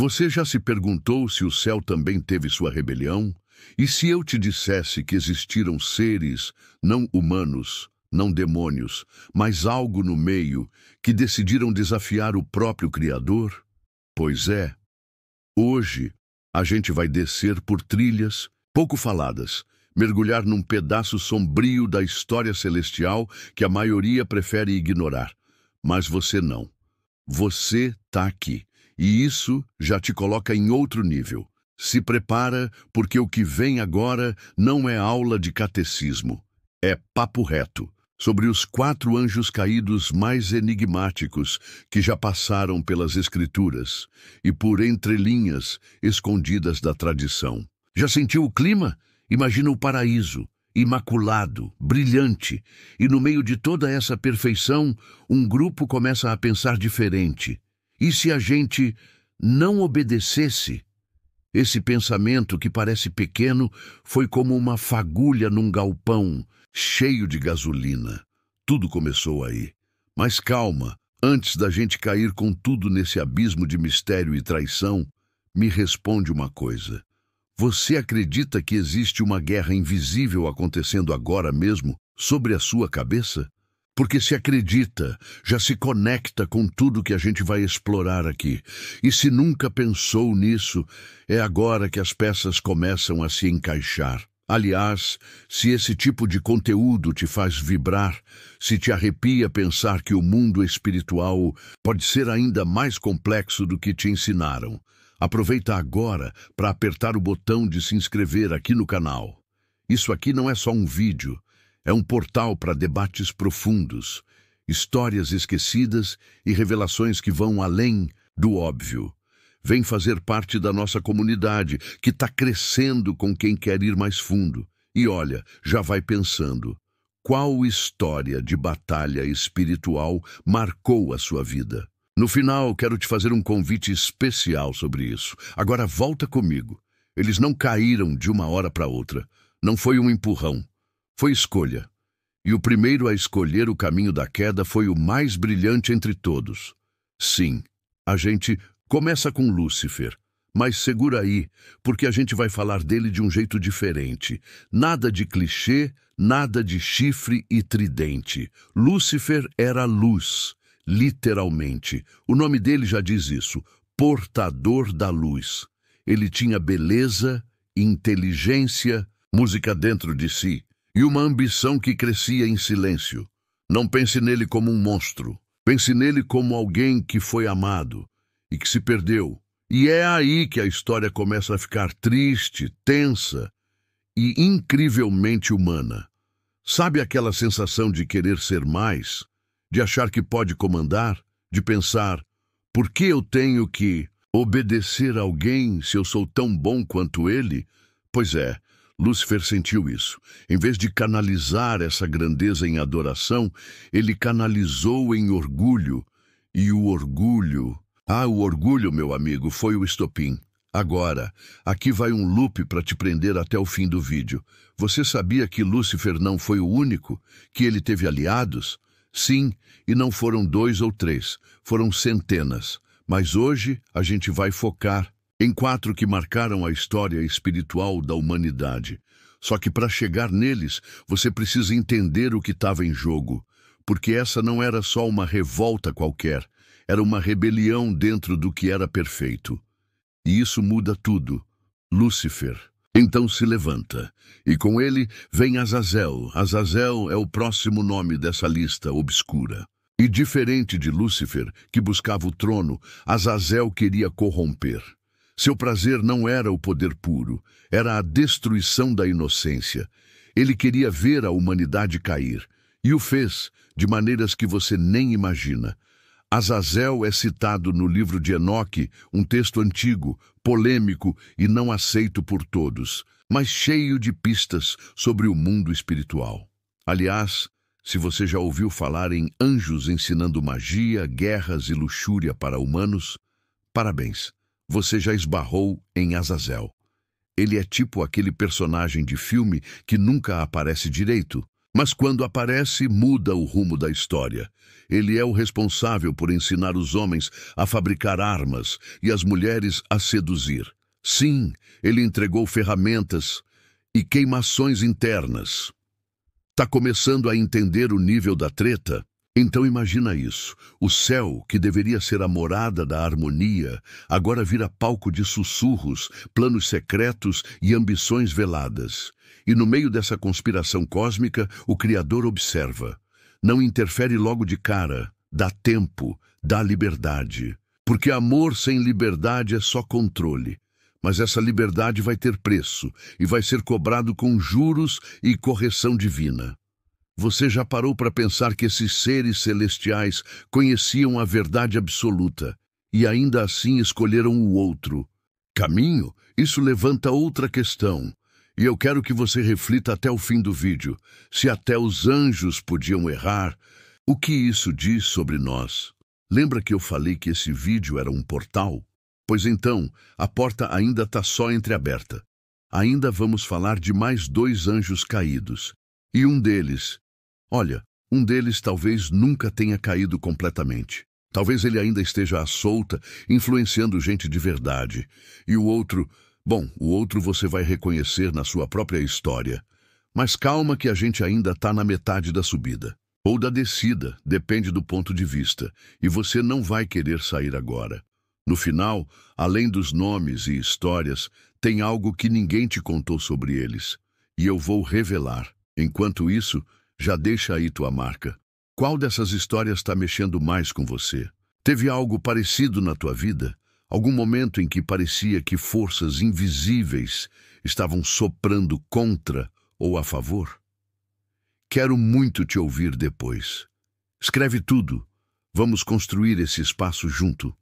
Você já se perguntou se o céu também teve sua rebelião? E se eu te dissesse que existiram seres não humanos, não demônios, mas algo no meio que decidiram desafiar o próprio Criador? Pois é, hoje a gente vai descer por trilhas pouco faladas, mergulhar num pedaço sombrio da história celestial que a maioria prefere ignorar. Mas você não. Você está aqui, e isso já te coloca em outro nível. Se prepara, porque o que vem agora não é aula de catecismo, é papo reto sobre os 4 anjos caídos mais enigmáticos que já passaram pelas Escrituras e por entrelinhas escondidas da tradição. Já sentiu o clima? Imagina o paraíso, imaculado, brilhante, e no meio de toda essa perfeição, um grupo começa a pensar diferente. E se a gente não obedecesse? Esse pensamento, que parece pequeno, foi como uma fagulha num galpão cheio de gasolina. Tudo começou aí. Mas calma, antes da gente cair com tudo nesse abismo de mistério e traição, me responde uma coisa. Você acredita que existe uma guerra invisível acontecendo agora mesmo sobre a sua cabeça? Porque se acredita, já se conecta com tudo que a gente vai explorar aqui. E se nunca pensou nisso, é agora que as peças começam a se encaixar. Aliás, se esse tipo de conteúdo te faz vibrar, se te arrepia pensar que o mundo espiritual pode ser ainda mais complexo do que te ensinaram, aproveita agora para apertar o botão de se inscrever aqui no canal. Isso aqui não é só um vídeo, é um portal para debates profundos, histórias esquecidas e revelações que vão além do óbvio. Vem fazer parte da nossa comunidade, que está crescendo com quem quer ir mais fundo. E olha, já vai pensando, qual história de batalha espiritual marcou a sua vida? No final, quero te fazer um convite especial sobre isso. Agora volta comigo. Eles não caíram de uma hora para outra. Não foi um empurrão. Foi escolha. E o primeiro a escolher o caminho da queda foi o mais brilhante entre todos. Sim, a gente começa com Lúcifer, mas segura aí, porque a gente vai falar dele de um jeito diferente. Nada de clichê, nada de chifre e tridente. Lúcifer era luz, literalmente. O nome dele já diz isso, portador da luz. Ele tinha beleza, inteligência, música dentro de si e uma ambição que crescia em silêncio. Não pense nele como um monstro. Pense nele como alguém que foi amado e que se perdeu. E é aí que a história começa a ficar triste, tensa e incrivelmente humana. Sabe aquela sensação de querer ser mais? De achar que pode comandar? De pensar, por que eu tenho que obedecer a alguém se eu sou tão bom quanto ele? Pois é, Lúcifer sentiu isso. Em vez de canalizar essa grandeza em adoração, ele canalizou em orgulho. E o orgulho, meu amigo, foi o estopim. Agora, aqui vai um loop para te prender até o fim do vídeo. Você sabia que Lúcifer não foi o único? Que ele teve aliados? Sim, e não foram 2 ou 3, foram centenas. Mas hoje a gente vai focar em 4 que marcaram a história espiritual da humanidade. Só que para chegar neles, você precisa entender o que estava em jogo. Porque essa não era só uma revolta qualquer, era uma rebelião dentro do que era perfeito. E isso muda tudo. Lúcifer. Então se levanta, e com ele vem Azazel. Azazel é o próximo nome dessa lista obscura. E diferente de Lúcifer, que buscava o trono, Azazel queria corromper. Seu prazer não era o poder puro, era a destruição da inocência. Ele queria ver a humanidade cair, e o fez de maneiras que você nem imagina. Azazel é citado no livro de Enoque, um texto antigo, polêmico e não aceito por todos, mas cheio de pistas sobre o mundo espiritual. Aliás, se você já ouviu falar em anjos ensinando magia, guerras e luxúria para humanos, parabéns, você já esbarrou em Azazel. Ele é tipo aquele personagem de filme que nunca aparece direito, Mas quando aparece, muda o rumo da história. Ele é o responsável por ensinar os homens a fabricar armas e as mulheres a seduzir. Sim, ele entregou ferramentas e queimações internas. Tá começando a entender o nível da treta? Então imagina isso. O céu, que deveria ser a morada da harmonia, agora vira palco de sussurros, planos secretos e ambições veladas. E no meio dessa conspiração cósmica, o Criador observa. Não interfere logo de cara, dá tempo, dá liberdade. Porque amor sem liberdade é só controle. Mas essa liberdade vai ter preço e vai ser cobrado com juros e correção divina. Você já parou para pensar que esses seres celestiais conheciam a verdade absoluta e ainda assim escolheram o outro caminho? Isso levanta outra questão. E eu quero que você reflita até o fim do vídeo. Se até os anjos podiam errar, o que isso diz sobre nós? Lembra que eu falei que esse vídeo era um portal? Pois então, a porta ainda está só entreaberta. Ainda vamos falar de mais 2 anjos caídos. E um deles talvez nunca tenha caído completamente. Talvez ele ainda esteja à solta, influenciando gente de verdade. E o outro você vai reconhecer na sua própria história. Mas calma que a gente ainda está na metade da subida. Ou da descida, depende do ponto de vista. E você não vai querer sair agora. No final, além dos nomes e histórias, tem algo que ninguém te contou sobre eles. E eu vou revelar. Enquanto isso, já deixa aí tua marca. Qual dessas histórias está mexendo mais com você? Teve algo parecido na tua vida? Algum momento em que parecia que forças invisíveis estavam soprando contra ou a favor? Quero muito te ouvir depois. Escreve tudo. Vamos construir esse espaço junto.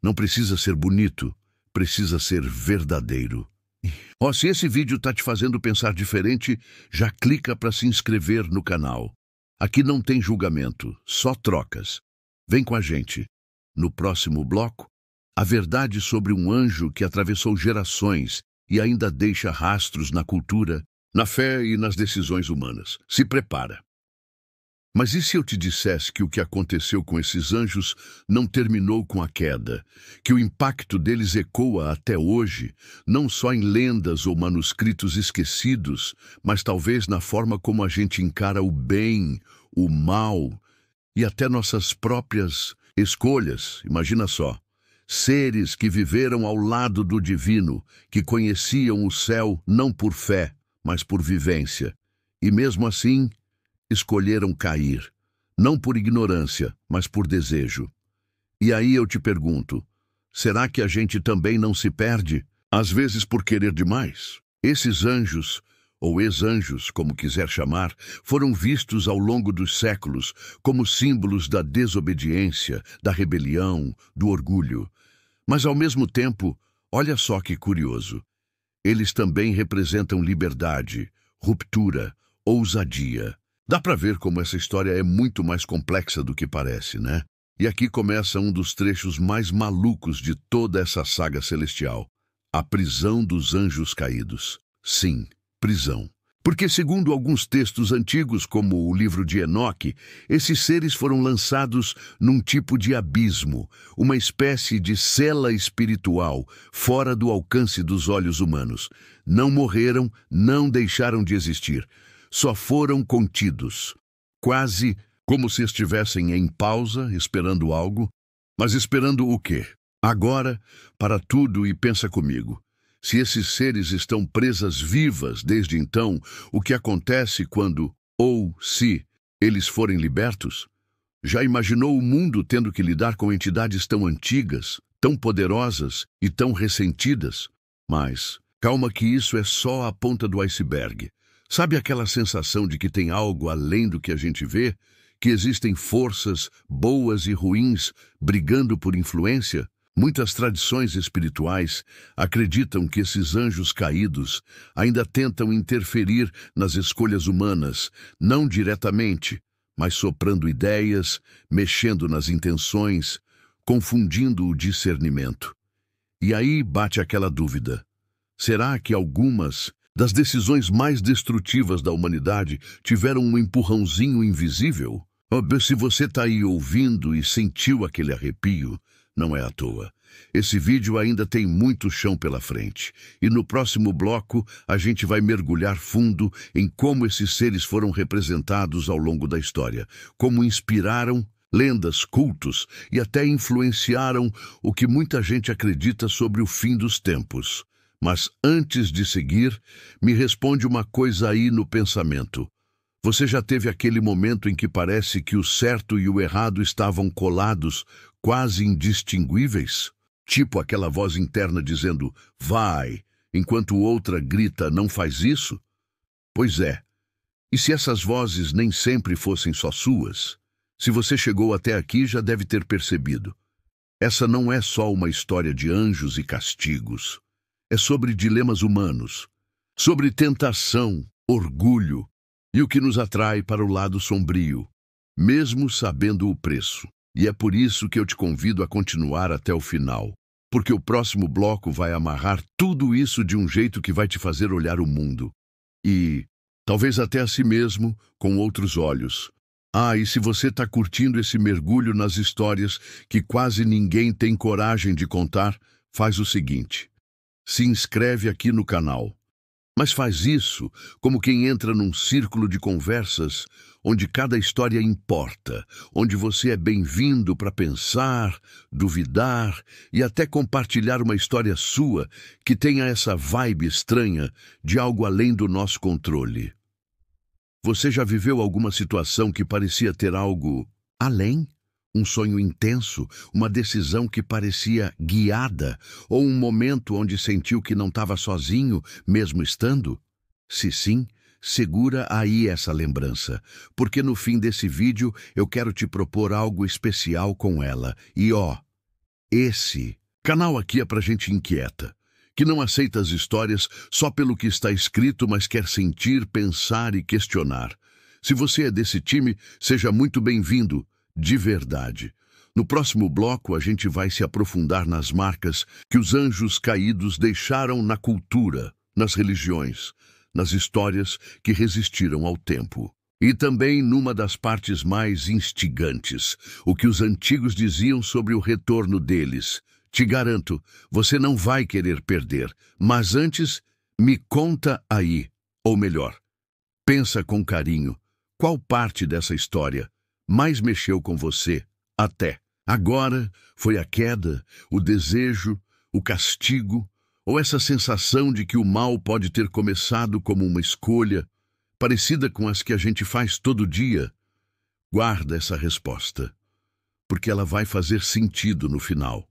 Não precisa ser bonito, precisa ser verdadeiro. Se esse vídeo está te fazendo pensar diferente, já clica para se inscrever no canal. Aqui não tem julgamento, só trocas. Vem com a gente. No próximo bloco, a verdade sobre um anjo que atravessou gerações e ainda deixa rastros na cultura, na fé e nas decisões humanas. Se prepara. Mas e se eu te dissesse que o que aconteceu com esses anjos não terminou com a queda, que o impacto deles ecoa até hoje, não só em lendas ou manuscritos esquecidos, mas talvez na forma como a gente encara o bem, o mal e até nossas próprias escolhas? Imagina só, seres que viveram ao lado do divino, que conheciam o céu não por fé, mas por vivência, e mesmo assim escolheram cair, não por ignorância, mas por desejo. E aí eu te pergunto, será que a gente também não se perde, às vezes por querer demais? Esses anjos, ou ex-anjos, como quiser chamar, foram vistos ao longo dos séculos como símbolos da desobediência, da rebelião, do orgulho. Mas ao mesmo tempo, olha só que curioso, eles também representam liberdade, ruptura, ousadia. Dá para ver como essa história é muito mais complexa do que parece, né? E aqui começa um dos trechos mais malucos de toda essa saga celestial. A prisão dos anjos caídos. Sim, prisão. Porque, segundo alguns textos antigos, como o livro de Enoque, esses seres foram lançados num tipo de abismo, uma espécie de cela espiritual, fora do alcance dos olhos humanos. Não morreram, não deixaram de existir. Só foram contidos, quase como se estivessem em pausa, esperando algo. Mas esperando o quê? Agora, para tudo e pensa comigo. Se esses seres estão presas vivas desde então, o que acontece quando, ou se, eles forem libertos? Já imaginou o mundo tendo que lidar com entidades tão antigas, tão poderosas e tão ressentidas? Mas, calma que isso é só a ponta do iceberg. Sabe aquela sensação de que tem algo além do que a gente vê? Que existem forças boas e ruins brigando por influência? Muitas tradições espirituais acreditam que esses anjos caídos ainda tentam interferir nas escolhas humanas, não diretamente, mas soprando ideias, mexendo nas intenções, confundindo o discernimento. E aí bate aquela dúvida. Será que algumas das decisões mais destrutivas da humanidade tiveram um empurrãozinho invisível? Se você está aí ouvindo e sentiu aquele arrepio, não é à toa. Esse vídeo ainda tem muito chão pela frente. E no próximo bloco, a gente vai mergulhar fundo em como esses seres foram representados ao longo da história, como inspiraram lendas, cultos e até influenciaram o que muita gente acredita sobre o fim dos tempos. Mas antes de seguir, me responde uma coisa aí no pensamento. Você já teve aquele momento em que parece que o certo e o errado estavam colados, quase indistinguíveis? Tipo aquela voz interna dizendo, vai, enquanto outra grita, não faz isso? Pois é. E se essas vozes nem sempre fossem só suas? Se você chegou até aqui, já deve ter percebido. Essa não é só uma história de anjos e castigos. É sobre dilemas humanos, sobre tentação, orgulho e o que nos atrai para o lado sombrio, mesmo sabendo o preço. E é por isso que eu te convido a continuar até o final, porque o próximo bloco vai amarrar tudo isso de um jeito que vai te fazer olhar o mundo. E, talvez até a si mesmo, com outros olhos. E se você está curtindo esse mergulho nas histórias que quase ninguém tem coragem de contar, faz o seguinte. Se inscreve aqui no canal. Mas faz isso como quem entra num círculo de conversas onde cada história importa, onde você é bem-vindo para pensar, duvidar e até compartilhar uma história sua que tenha essa vibe estranha de algo além do nosso controle. Você já viveu alguma situação que parecia ter algo além? Um sonho intenso, uma decisão que parecia guiada, ou um momento onde sentiu que não estava sozinho, mesmo estando? Se sim, segura aí essa lembrança, porque no fim desse vídeo eu quero te propor algo especial com ela. E esse canal aqui é pra gente inquieta, que não aceita as histórias só pelo que está escrito, mas quer sentir, pensar e questionar. Se você é desse time, seja muito bem-vindo. De verdade. No próximo bloco, a gente vai se aprofundar nas marcas que os anjos caídos deixaram na cultura, nas religiões, nas histórias que resistiram ao tempo. E também numa das partes mais instigantes, o que os antigos diziam sobre o retorno deles. Te garanto, você não vai querer perder, mas antes, me conta aí, ou melhor, pensa com carinho, qual parte dessa história mais mexeu com você até agora? Foi a queda, o desejo, o castigo, ou essa sensação de que o mal pode ter começado como uma escolha, parecida com as que a gente faz todo dia? Guarda essa resposta, porque ela vai fazer sentido no final.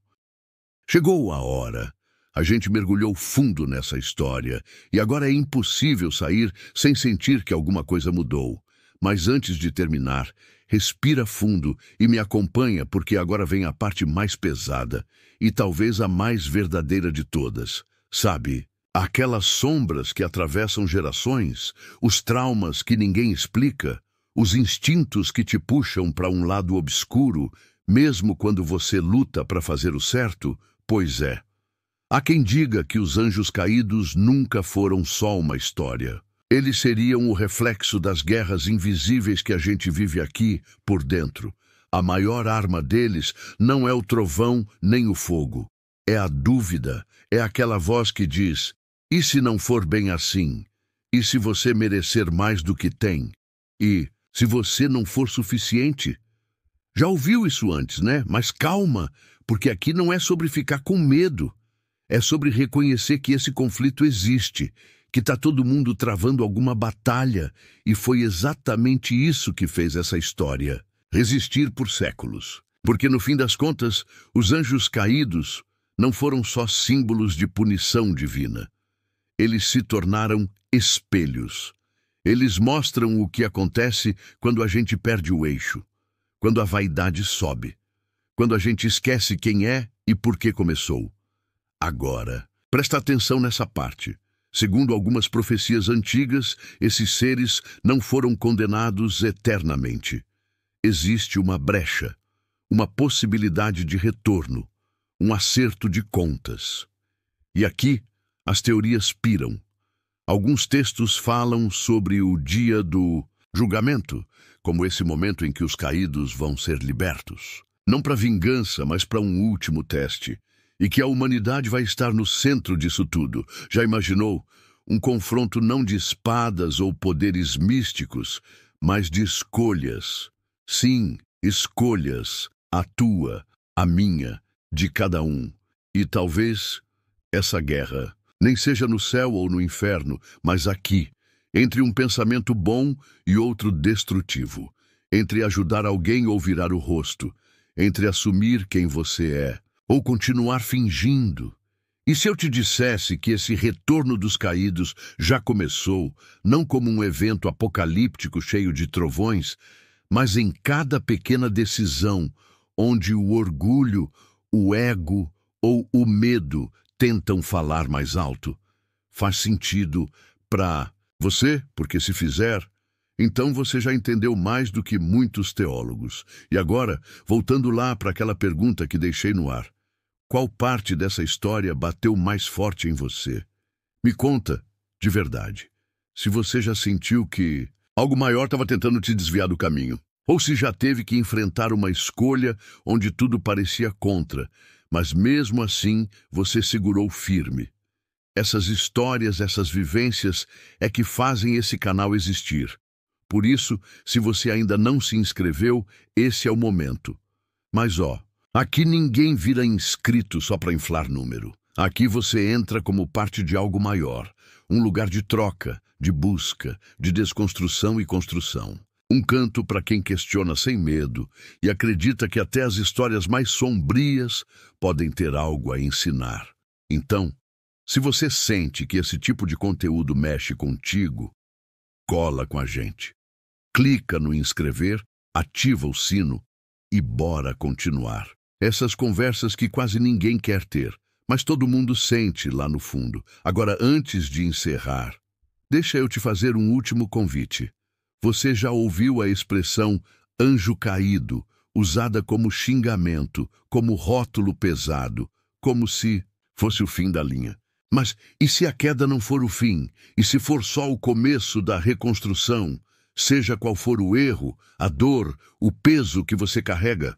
Chegou a hora. A gente mergulhou fundo nessa história, e agora é impossível sair sem sentir que alguma coisa mudou. Mas antes de terminar, respira fundo e me acompanha, porque agora vem a parte mais pesada e talvez a mais verdadeira de todas. Sabe, aquelas sombras que atravessam gerações, os traumas que ninguém explica, os instintos que te puxam para um lado obscuro, mesmo quando você luta para fazer o certo. Pois é. Há quem diga que os anjos caídos nunca foram só uma história. Eles seriam o reflexo das guerras invisíveis que a gente vive aqui, por dentro. A maior arma deles não é o trovão nem o fogo. É a dúvida, é aquela voz que diz, e se não for bem assim? E se você merecer mais do que tem? E se você não for suficiente? Já ouviu isso antes, né? Mas calma, porque aqui não é sobre ficar com medo. É sobre reconhecer que esse conflito existe, que está todo mundo travando alguma batalha, e foi exatamente isso que fez essa história resistir por séculos. Porque no fim das contas, os anjos caídos não foram só símbolos de punição divina. Eles se tornaram espelhos. Eles mostram o que acontece quando a gente perde o eixo, quando a vaidade sobe, quando a gente esquece quem é e por que começou. Agora, presta atenção nessa parte. Segundo algumas profecias antigas, esses seres não foram condenados eternamente. Existe uma brecha, uma possibilidade de retorno, um acerto de contas. E aqui, as teorias piram. Alguns textos falam sobre o dia do julgamento, como esse momento em que os caídos vão ser libertos. Não para vingança, mas para um último teste. E que a humanidade vai estar no centro disso tudo. Já imaginou? Um confronto não de espadas ou poderes místicos, mas de escolhas. Sim, escolhas. A tua, a minha, de cada um. E talvez essa guerra nem seja no céu ou no inferno, mas aqui, entre um pensamento bom e outro destrutivo, entre ajudar alguém ou virar o rosto, entre assumir quem você é ou continuar fingindo. E se eu te dissesse que esse retorno dos caídos já começou, não como um evento apocalíptico cheio de trovões, mas em cada pequena decisão onde o orgulho, o ego ou o medo tentam falar mais alto? Faz sentido para você, porque se fizer, então você já entendeu mais do que muitos teólogos. E agora, voltando lá para aquela pergunta que deixei no ar, qual parte dessa história bateu mais forte em você? Me conta, de verdade, se você já sentiu que algo maior estava tentando te desviar do caminho, ou se já teve que enfrentar uma escolha onde tudo parecia contra, mas mesmo assim você segurou firme. Essas histórias, essas vivências é que fazem esse canal existir. Por isso, se você ainda não se inscreveu, esse é o momento. Mas aqui ninguém vira inscrito só para inflar número. Aqui você entra como parte de algo maior, um lugar de troca, de busca, de desconstrução e construção. Um canto para quem questiona sem medo e acredita que até as histórias mais sombrias podem ter algo a ensinar. Então, se você sente que esse tipo de conteúdo mexe contigo, cola com a gente. Clica no inscrever, ativa o sino e bora continuar. Essas conversas que quase ninguém quer ter, mas todo mundo sente lá no fundo. Agora, antes de encerrar, deixa eu te fazer um último convite. Você já ouviu a expressão anjo caído, usada como xingamento, como rótulo pesado, como se fosse o fim da linha. Mas e se a queda não for o fim? E se for só o começo da reconstrução? Seja qual for o erro, a dor, o peso que você carrega?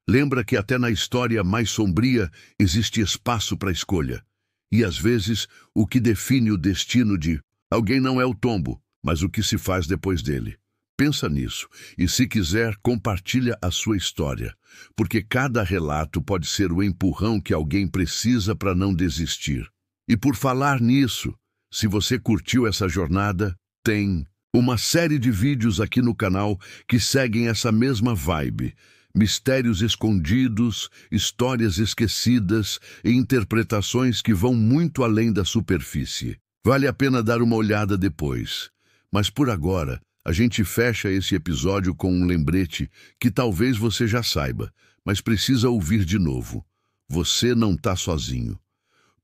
Lembra que até na história mais sombria existe espaço para escolha. E às vezes o que define o destino de alguém não é o tombo, mas o que se faz depois dele. Pensa nisso e, se quiser, compartilha a sua história, porque cada relato pode ser o empurrão que alguém precisa para não desistir. E por falar nisso, se você curtiu essa jornada, tem uma série de vídeos aqui no canal que seguem essa mesma vibe. Mistérios escondidos, histórias esquecidas e interpretações que vão muito além da superfície. Vale a pena dar uma olhada depois. Mas por agora, a gente fecha esse episódio com um lembrete que talvez você já saiba, mas precisa ouvir de novo. Você não está sozinho.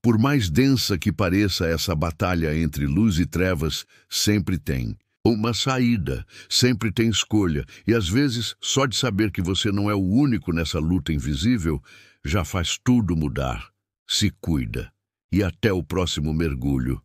Por mais densa que pareça essa batalha entre luz e trevas, sempre tem uma saída, sempre tem escolha, e às vezes, só de saber que você não é o único nessa luta invisível, já faz tudo mudar. Se cuida. E até o próximo mergulho.